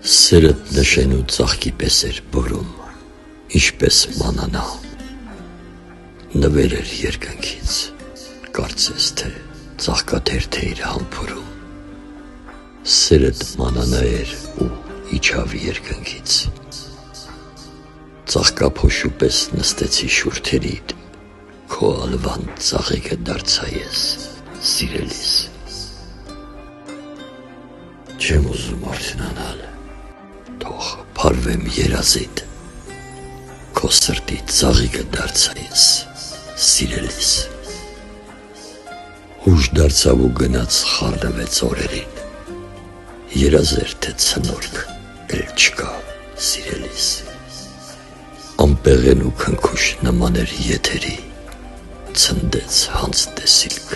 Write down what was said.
Սերդ նշենու ծաղկի պես էր բորում, ինչպես մանանա, նվեր էր երկնքից, կարծես թե ծաղկաթերթ էր համբուրում, սերդ մանանա էր ու իջավ երկնքից, ծաղկափոշու պես նստեցի շուրթերիդ, քո ալվան ծաղիկը դարձա ես, սիրելիս, չեմ ուզում արդյունանալ, թող փարվեմ երազիդ, քո սրտի ծաղիկը դարձա ես, սիրելիս, հուշ դարձավ ու գնաց խառնվեց օրերին, երազեր թե ցնորք էլ չկա, սիրելիս, անպեղեն ու քնքուշ նման էր եթերի, ցնդեց հանց տեսիլք